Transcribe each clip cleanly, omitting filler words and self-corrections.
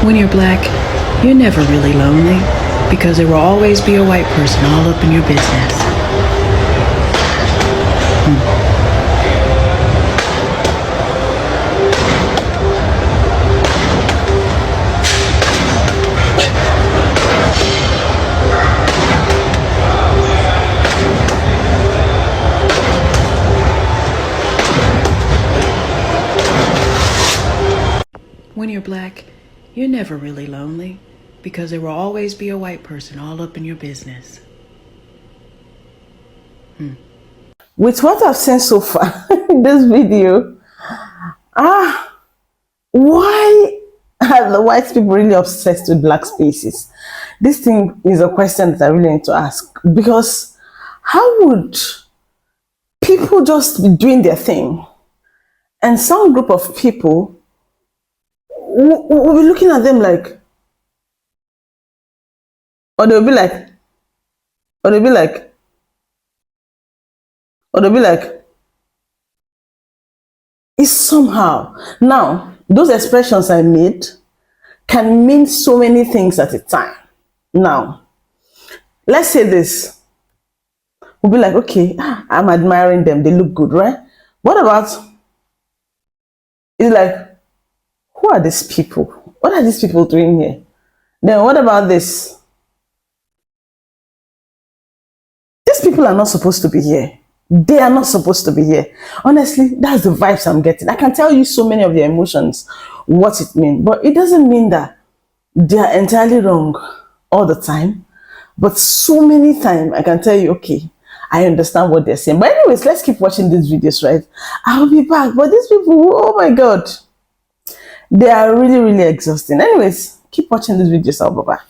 When you're black, you're never really lonely because there will always be a white person all up in your business. When you're black, you're never really lonely because there will always be a white person all up in your business. With what I've seen so far in this video, why are the white people really obsessed with black spaces? This thing is a question that I really need to ask, because how would people just be doing their thing and some group of people will be looking at them like, or they'll be like, it's somehow. Now, those expressions I made can mean so many things at a time. Now, let's say this. We'll be like, okay, I'm admiring them. They look good, right? What about, it's like, who are these people? What are these people doing here? Then what about this? These people are not supposed to be here. They are not supposed to be here. Honestly, that's the vibes I'm getting. I can tell you so many of their emotions, what it means, but it doesn't mean that they are entirely wrong all the time. But so many times I can tell you, okay, I understand what they're saying. But anyways, let's keep watching these videos, right? I'll be back. But these people, oh my God, they are really, really exhausting. Anyways, keep watching these videos. I'll be back.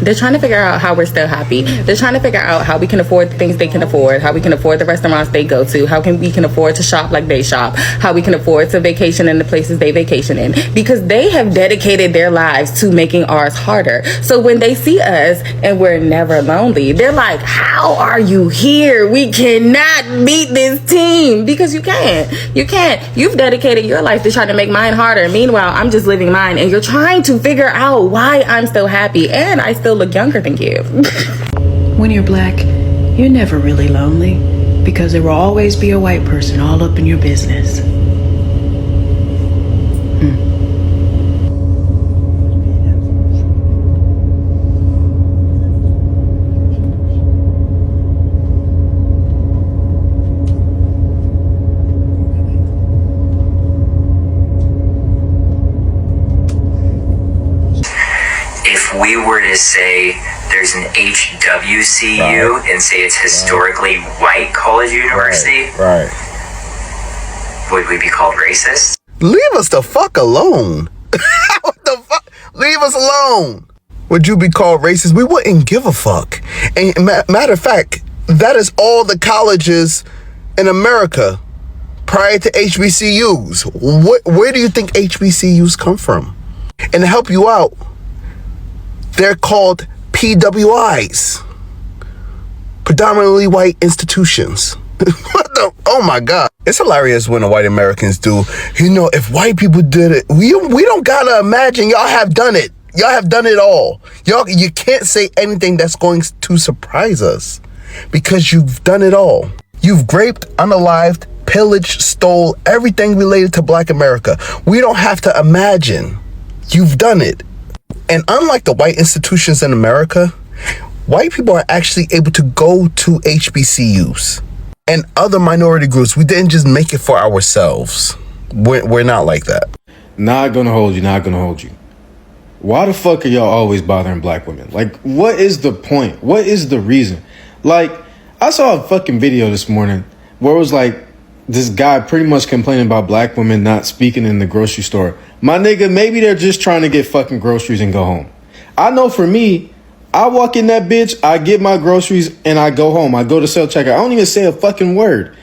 They're trying to figure out how we're still happy. They're trying to figure out how we can afford the things they can afford, how we can afford the restaurants they go to, how we can afford to shop like they shop, how we can afford to vacation in the places they vacation in, because they have dedicated their lives to making ours harder. So when they see us and we're never lonely, they're like, how are you here? We cannot beat this team, because you can't. You can't. You've dedicated your life to try to make mine harder. Meanwhile, I'm just living mine, and you're trying to figure out why I'm still happy and I still look younger than you. When you're black, you're never really lonely because there will always be a white person all up in your business. If we were to say there's an HWCU and say it's historically white college university, would we be called racist? Leave us the fuck alone. What the fuck? Leave us alone. Would you be called racist? We wouldn't give a fuck. And matter of fact, that is all the colleges in America prior to HBCUs. Where do you think HBCUs come from? And to help you out, they're called PWIs, predominantly white institutions. What the? Oh my God. It's hilarious when the white Americans do. You know, if white people did it, we don't gotta imagine. Y'all have done it. Y'all have done it all. You can't say anything that's going to surprise us because you've done it all. You've raped, unalived, pillaged, stole everything related to Black America. We don't have to imagine. You've done it. And unlike the white institutions in America, white people are actually able to go to HBCUs and other minority groups. We didn't just make it for ourselves. We're not like that. Not gonna hold you. Why the fuck are y'all always bothering black women? Like, what is the point? What is the reason? Like, I saw a fucking video this morning where it was like this guy pretty much complaining about black women not speaking in the grocery store. My nigga, maybe they're just trying to get fucking groceries and go home. I know for me, I walk in that bitch, I get my groceries, and I go home. I go to self-checkout. I don't even say a fucking word.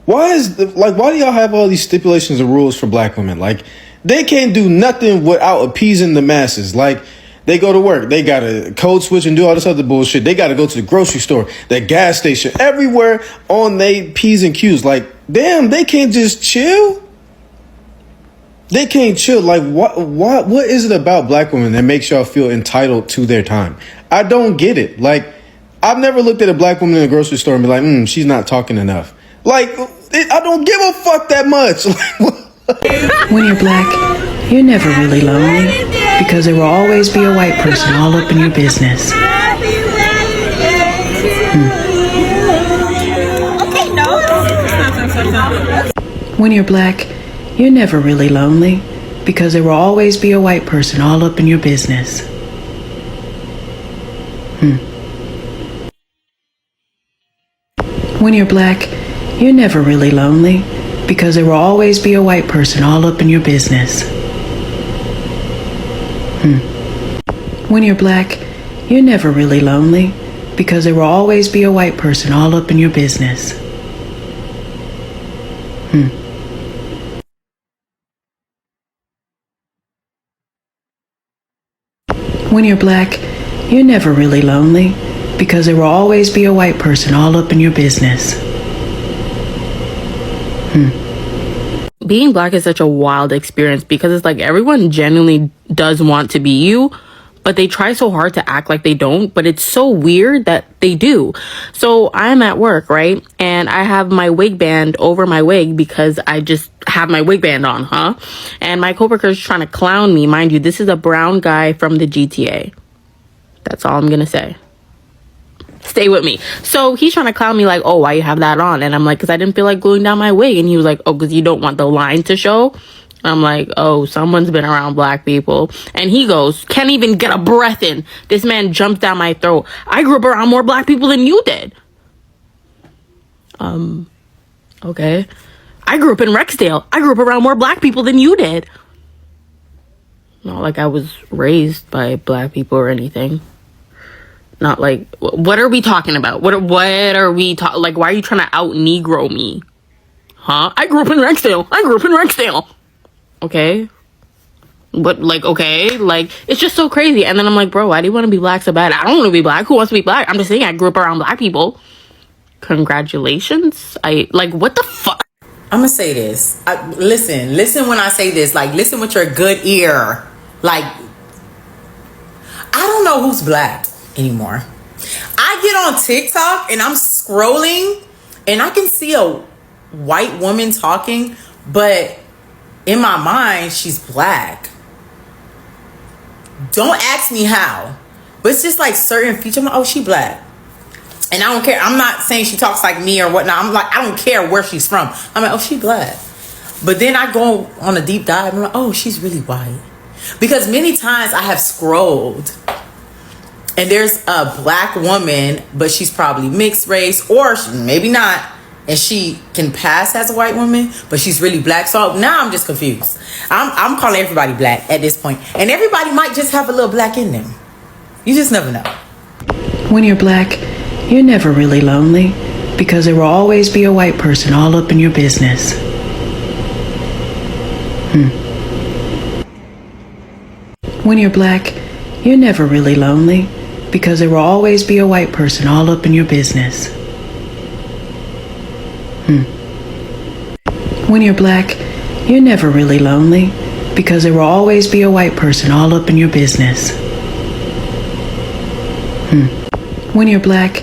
Why do y'all have all these stipulations and rules for black women? Like, they can't do nothing without appeasing the masses. Like, they go to work, they gotta code switch and do all this other bullshit. They gotta go to the grocery store, the gas station, everywhere on they P's and Q's. Like, damn, they can't just chill? They can't chill. Like, what is it about black women that makes y'all feel entitled to their time? I don't get it. Like, I've never looked at a black woman in a grocery store and be like, she's not talking enough. Like, I don't give a fuck that much. When you're black, you're never really lonely because there will always be a white person all up in your business. When you're black, you're never really lonely because there will always be a white person all up in your business. When you're black, you're never really lonely because there will always be a white person all up in your business. When you're black, you're never really lonely because there will always be a white person all up in your business. When you're black, you're never really lonely because there will always be a white person all up in your business. Being black is such a wild experience because it's like everyone genuinely does want to be you, but they try so hard to act like they don't, but it's so weird that they do. So I'm at work, right? And I have my wig band over my wig because I just have my wig band on, And my coworker's trying to clown me. Mind you, this is a brown guy from the GTA. That's all I'm gonna say. Stay with me. So he's trying to clown me like, oh, why you have that on? And I'm like, because I didn't feel like gluing down my wig. And he was like, oh, because you don't want the line to show. And I'm like, oh, someone's been around black people. And he goes, can't even get a breath in. This man jumped down my throat. I grew up around more black people than you did. Okay. I grew up in Rexdale. I grew up around more black people than you did. Not like I was raised by black people or anything. Not like, what are we talking about? What are we talking? Like, why are you trying to out Negro me? I grew up in Rexdale. Okay. But like, okay, like, it's just so crazy. And then I'm like, bro, why do you want to be black so bad? I don't want to be black. Who wants to be black? I'm just saying I grew up around black people. Congratulations. What the fuck? I'm gonna say this. Listen when I say this. Like, listen with your good ear. Like, I don't know who's black anymore. I get on TikTok and I'm scrolling and I can see a white woman talking, but in my mind, she's black. Don't ask me how, but it's just like certain features. I'm like, oh, she black. And I don't care. I'm not saying she talks like me or whatnot. I'm like, I don't care where she's from. I'm like, oh, she black. But then I go on a deep dive and I'm like, oh, she's really white. Because many times I have scrolled and there's a black woman, but she's probably mixed race or maybe not. And she can pass as a white woman, but she's really black. So now I'm just confused. I'm calling everybody black at this point. And everybody might just have a little black in them. You just never know. When you're black, you're never really lonely because there will always be a white person all up in your business. When you're black, you're never really lonely because there will always be a white person all up in your business. When you're black, you're never really lonely because there will always be a white person all up in your business. When you're black,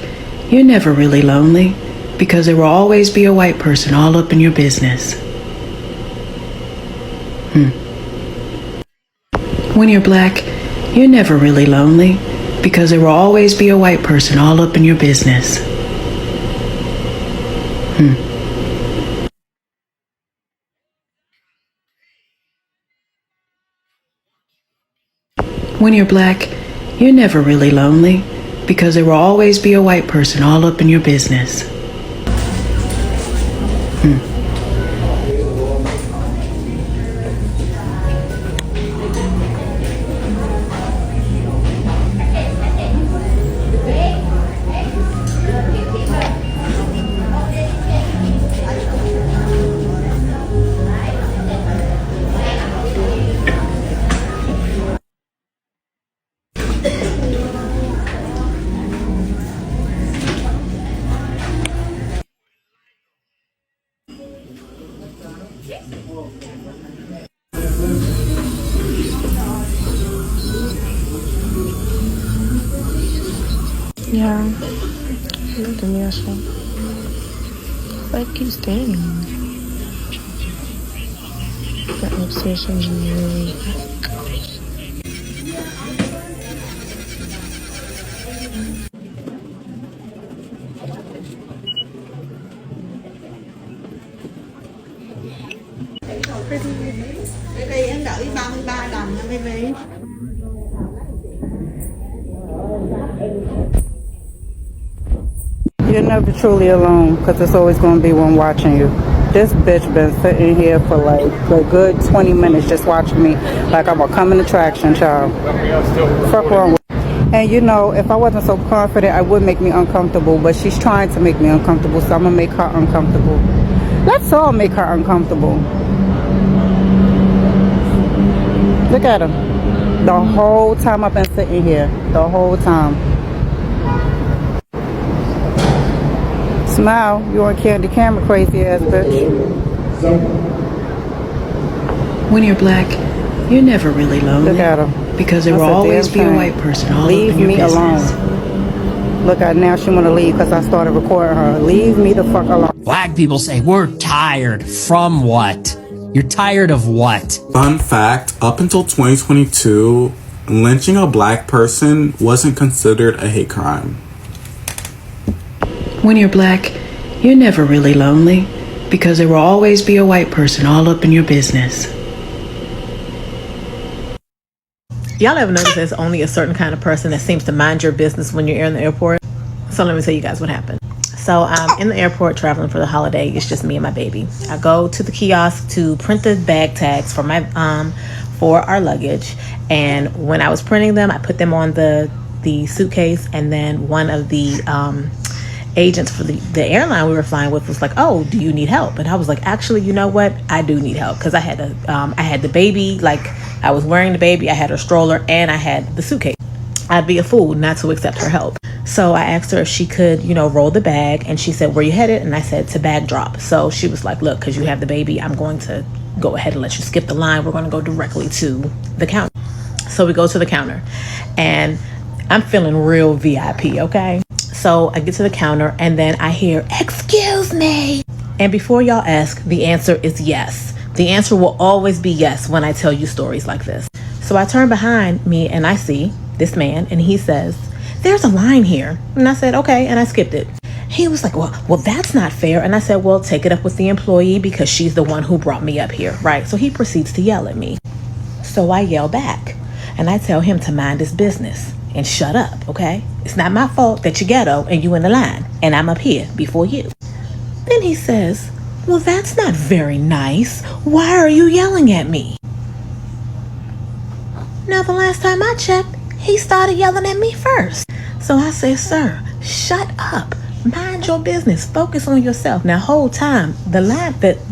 you're never really lonely because there will always be a white person all up in your business. When you're black, you're never really lonely because there will always be a white person all up in your business. When you're black, you're never really lonely because there will always be a white person all up in your business. Yeah. Look at me, actually. Like, keep standing. That obsession is really. You're never truly alone because there's always going to be one watching you. This bitch been sitting here for like a good 20 minutes just watching me like I'm a coming attraction, child. Fuck wrong with. And you know, if I wasn't so confident, I would make me uncomfortable, but she's trying to make me uncomfortable, so I'm going to make her uncomfortable. Let's all make her uncomfortable. Look at him. The whole time I've been sitting here. The whole time. Smile. You on candy camera, crazy ass bitch. When you're black, you're never really lonely. Look at him. Because there will always be a white person all Leave up in your me business. alone. Look at now, she want to leave because I started recording her. Leave me the fuck alone. Black people say, we're tired. From what? You're tired of what? Fun fact, up until 2022, lynching a black person wasn't considered a hate crime. When you're black, you're never really lonely. Because there will always be a white person all up in your business. Y'all ever notice there's only a certain kind of person that seems to mind your business when you're in the airport? So let me tell you guys what happened. So I'm in the airport traveling for the holiday. It's just me and my baby. I go to the kiosk to print the bag tags for my for our luggage. And when I was printing them, I put them on the suitcase. And then one of the agents for the airline we were flying with was like, "Oh, do you need help?" And I was like, "Actually, you know what? I do need help because I had the baby. Like I was wearing the baby. I had her stroller and I had the suitcase. I'd be a fool not to accept her help." So I asked her if she could, roll the bag, and she said, "Where you headed?" And I said, "To bag drop." So she was like, "Look, because you have the baby, I'm going to go ahead and let you skip the line. We're going to go directly to the counter." So we go to the counter, and I'm feeling real VIP, okay? So I get to the counter, and then I hear, "Excuse me." And before y'all ask, the answer is yes. The answer will always be yes when I tell you stories like this. So I turn behind me, and I see this man, and he says, "There's a line here." And I said, "Okay," and I skipped it. He was like, well, that's not fair. And I said, "Well, take it up with the employee because she's the one who brought me up here," right? So he proceeds to yell at me. So I yell back, and I tell him to mind his business and shut up, okay? It's not my fault that you're ghetto and you in the line, and I'm up here before you. Then he says, "Well, that's not very nice. Why are you yelling at me?" Now, the last time I checked, he started yelling at me first. So I said, "Sir, shut up. Mind your business. Focus on yourself." Now, whole time, the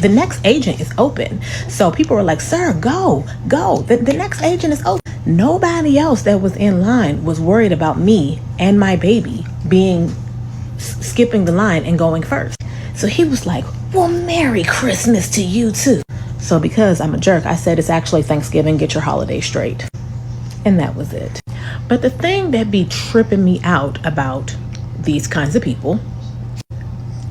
next agent is open. So people were like, "Sir, go. The next agent is open." Nobody else that was in line was worried about me and my baby skipping the line and going first. So he was like, "Well, Merry Christmas to you too." So because I'm a jerk, I said, "It's actually Thanksgiving. Get your holiday straight." And that was it. But the thing that be tripping me out about these kinds of people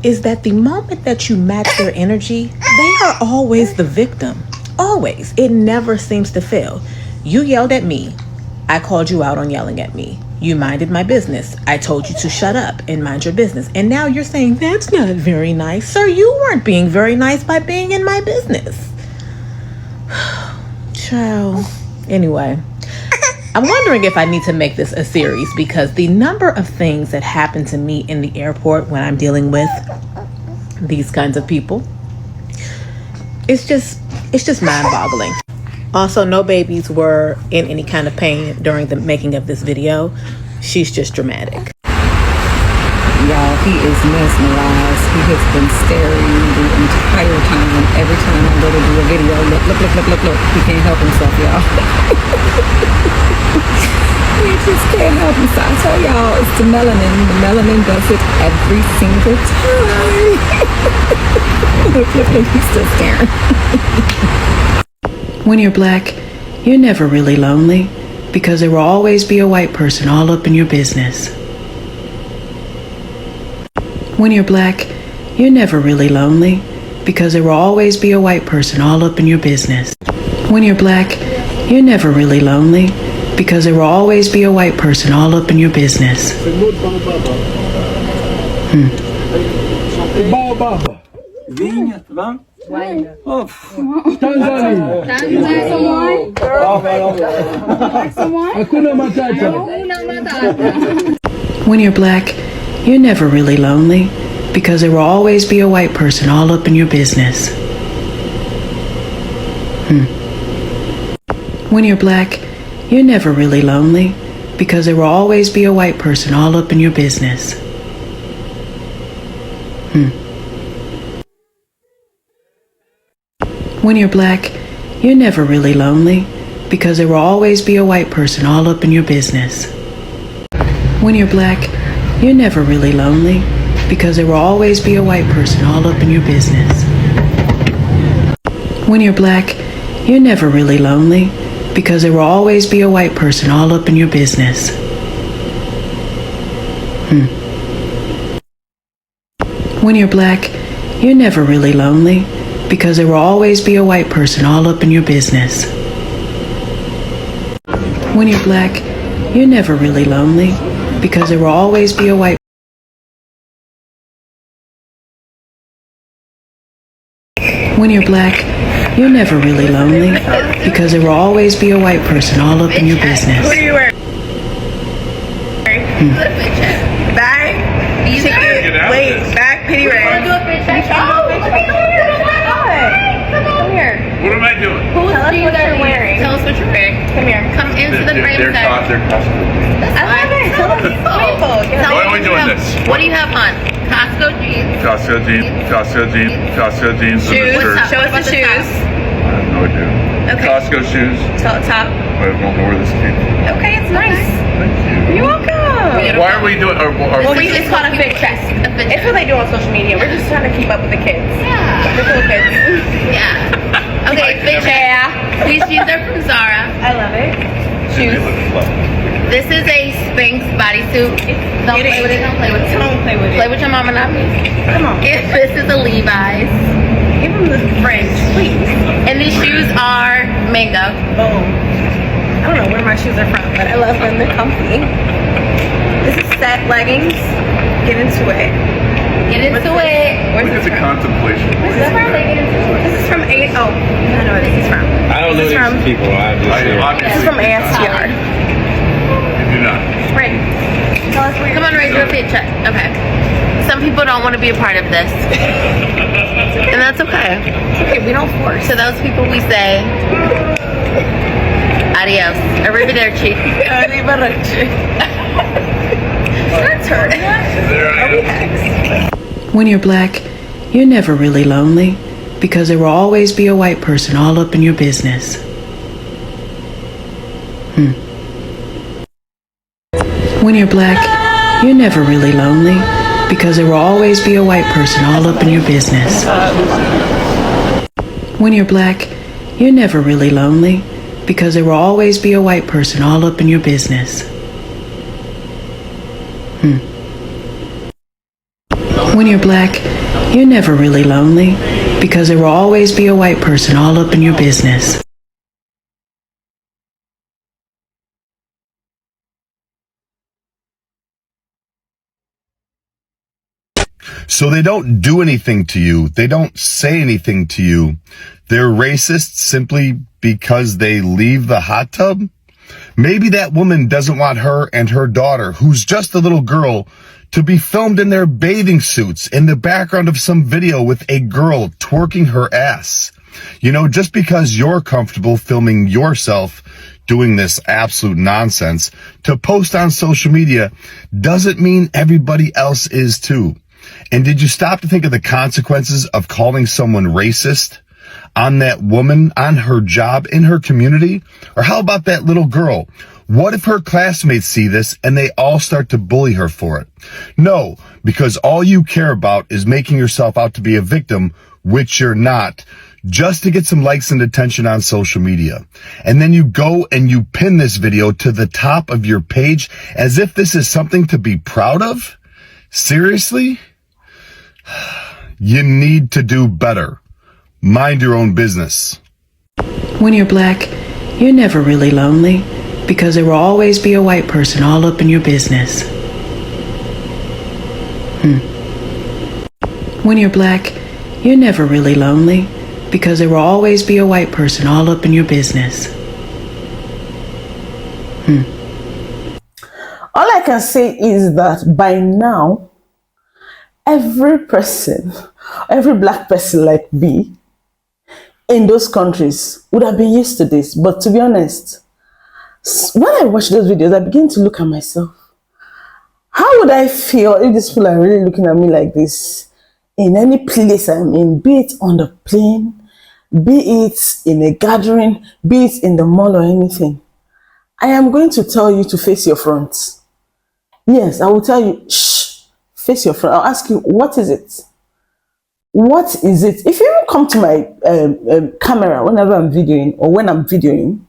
is that the moment that you match their energy, they are always the victim. Always. It never seems to fail. You yelled at me. I called you out on yelling at me. You minded my business. I told you to shut up and mind your business. And now you're saying that's not very nice. Sir, you weren't being very nice by being in my business. Child. Anyway, I'm wondering if I need to make this a series because the number of things that happen to me in the airport when I'm dealing with these kinds of people, it's just mind-boggling. Also, no babies were in any kind of pain during the making of this video. She's just dramatic. Y'all, he is mesmerized. He has been staring the entire time. Every time I go to do a video, look. He can't help himself, y'all. He just can't help himself. I tell y'all, it's the melanin. The melanin does it every single time. Look, he's still staring. When you're black, you're never really lonely. Because there will always be a white person all up in your business. When you're black, you're never really lonely because there will always be a white person all up in your business. When you're black, you're never really lonely because there will always be a white person all up in your business. When you're black, you're never really lonely because there will always be a white person all up in your business. When you're black, you're never really lonely because there will always be a white person all up in your business. When you're black, you're never really lonely because there will always be a white person all up in your business. When you're black, you're never really lonely because there will always be a white person all up in your business. When you're black, you're never really lonely because there will always be a white person all up in your business. When you're black, you're never really lonely because there will always be a white person all up in your business. When you're black, you're never really lonely because there will always be a white. When you're black, you're never really lonely because there will always be a white person all up in your business. What are you wearing? Bag? Chicken? Wait, bag, pity rag. Come here. What am I doing? Tell us what you're wearing. Tell us what you're wearing. Come here. Come into the frame They're costumes. I love it. Tell us Why are we doing this? What do you have on? Costco jeans. Costco jeans, Shoes. and a shirt. Show us the shoes. I have no idea. Okay. Costco shoes. Top. I don't know where this came from. Okay, it's nice. Thank you. You're welcome. Why are we doing? It's called a fit check. It's what they do on social media. We're just trying to keep up with the kids. Yeah. The cool kids. Yeah. Okay, fit check. These shoes are from Zara. I love it. Shoes. This is a Spanx bodysuit. Don't play with it. Don't play with it. Don't play with it. Play with your mama, not me. Come on. This is a Levi's. Give them the French, please. And these shoes are mango. Boom. I don't know where my shoes are from, but I love them. They're comfy. This is set leggings. Get into it. Get into it. Look at the contemplation. This is from A. Oh, I know where this is from. I don't know these people. This is from ASTR. You do not. Right. Tell us where Come on, Ray, do a fit check. Okay. Some people don't want to be a part of this. And that's okay. It's okay, we don't force. To those people we say, adios. Arrivederci. Arrivederci. That's her. When you're black, you're never really lonely because there will always be a white person all up in your business. When you're black, you're never really lonely because there will always be a white person all up in your business. When you're black, you're never really lonely because there will always be a white person all up in your business. When you're black, you're never really lonely because there will always be a white person all up in your business. So they don't do anything to you. They don't say anything to you. They're racist simply because they leave the hot tub? Maybe that woman doesn't want her and her daughter, who's just a little girl, to be filmed in their bathing suits in the background of some video with a girl twerking her ass. You know, just because you're comfortable filming yourself doing this absolute nonsense to post on social media doesn't mean everybody else is too. And did you stop to think of the consequences of calling someone racist on that woman, on her job, in her community? Or how about that little girl? What if her classmates see this and they all start to bully her for it? No, because all you care about is making yourself out to be a victim, which you're not, just to get some likes and attention on social media. And then you go and you pin this video to the top of your page as if this is something to be proud of? Seriously? You need to do better. Mind your own business. When you're black, you're never really lonely because there will always be a white person all up in your business. When you're black, you're never really lonely because there will always be a white person all up in your business. All I can say is that by now, every person, every black person like me in those countries would have been used to this. But to be honest, when I watch those videos, I begin to look at myself. How would I feel if these people are really looking at me like this in any place I'm in, be it on the plane, be it in a gathering, be it in the mall or anything? I am going to tell you to face your front. Yes, I will tell you, shh, face your front. I'll ask you, what is it? What is it? If you come to my camera whenever I'm videoing or when I'm videoing,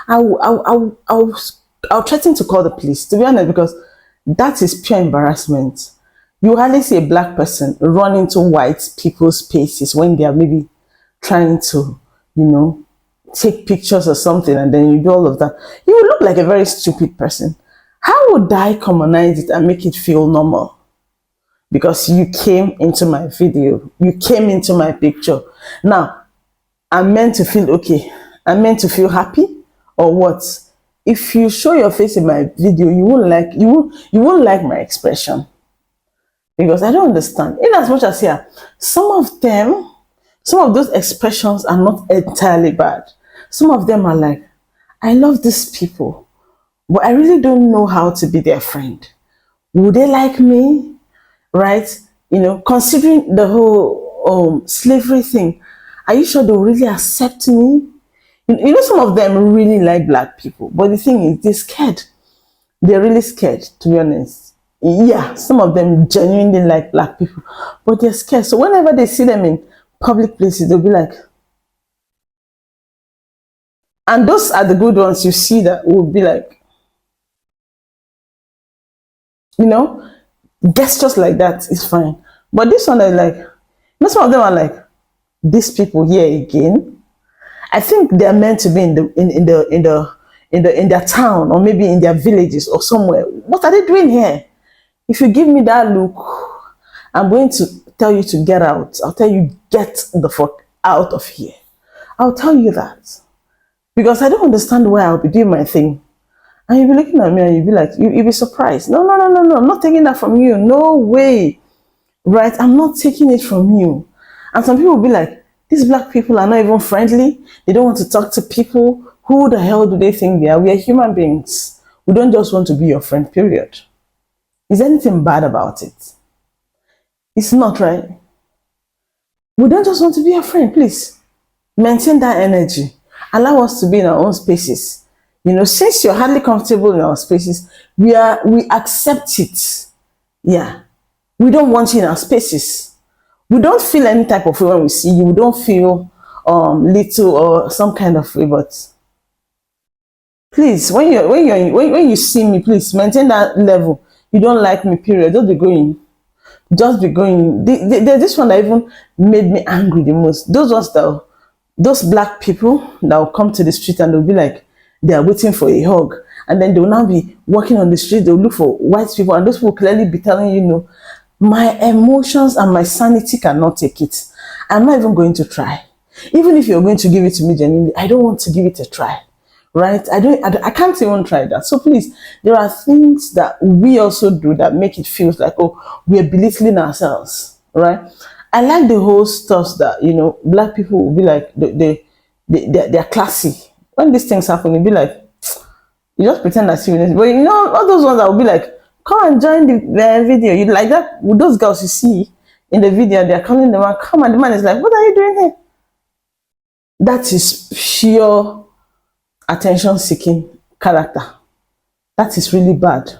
I'll threaten to call the police, to be honest, because that is pure embarrassment. You hardly see a black person run into white people's spaces when they are maybe trying to, take pictures or something, and then you do all of that. You will look like a very stupid person. How would I commonize it and make it feel normal? Because you came into my video, you came into my picture. Now, I'm meant to feel okay. I'm meant to feel happy, or what? If you show your face in my video, you won't like my expression, because I don't understand. In as much as some of those expressions are not entirely bad. Some of them are like, I love these people, but I really don't know how to be their friend. Would they like me? Right? Considering the whole slavery thing, are you sure they'll really accept me? Some of them really like black people, but the thing is, they're scared. They're really scared, to be honest. Yeah, some of them genuinely like black people, but they're scared. So whenever they see them in public places, they'll be like, and those are the good ones you see that will be like, gestures like that is fine. But this one is like, some of them are like, these people here again. I think they're meant to be in their town, or maybe in their villages or somewhere. What are they doing here? If you give me that look, I'm going to tell you to get out. I'll tell you, get the fuck out of here. I'll tell you that. Because I don't understand why I'll be doing my thing. And you'll be looking at me and you'll be like, you'll be surprised. No, I'm not taking that from you. No way. Right? I'm not taking it from you. And some people will be like, these black people are not even friendly. They don't want to talk to people. Who the hell do they think they are? We are human beings. We don't just want to be your friend, period. Is there anything bad about it? It's not, right? We don't just want to be your friend, please. Maintain that energy. Allow us to be in our own spaces. Since you're hardly comfortable in our spaces, we accept it. Yeah. We don't want you in our spaces. We don't feel any type of way when we see you. We don't feel little or some kind of way, but please, when you see me, please maintain that level. You don't like me, period. Just be going. Just be going. There's this one that even made me angry the most. Those black people that will come to the street and they'll be like, they are waiting for a hug. And then they'll now be walking on the street, they'll look for white people, and those people will clearly be telling you, my emotions and my sanity cannot take it. I'm not even going to try. Even if you're going to give it to me genuinely, I don't want to give it a try. Right? I can't even try that. So please, there are things that we also do that make it feel like, oh, we're belittling ourselves. Right? I like the whole stuff that, black people will be like, they're classy. When these things happen, you'll be like, you just pretend that's you. But all those ones that will be like, come and join the video. You like that with those girls you see in the video, they're calling the man, come, and the man is like, what are you doing here? That is pure attention-seeking character. That is really bad.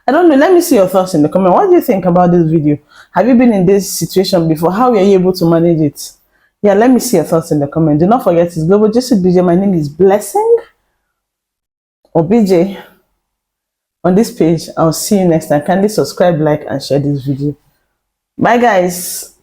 I don't know. Let me see your thoughts in the comment. What do you think about this video? Have you been in this situation before? How were you able to manage it? Yeah, let me see your thoughts in the comment. Do not forget, it's Global Justice BJ. My name is Blessing, or BJ, on this page. I'll see you next time. Kindly subscribe, like, and share this video. Bye, guys.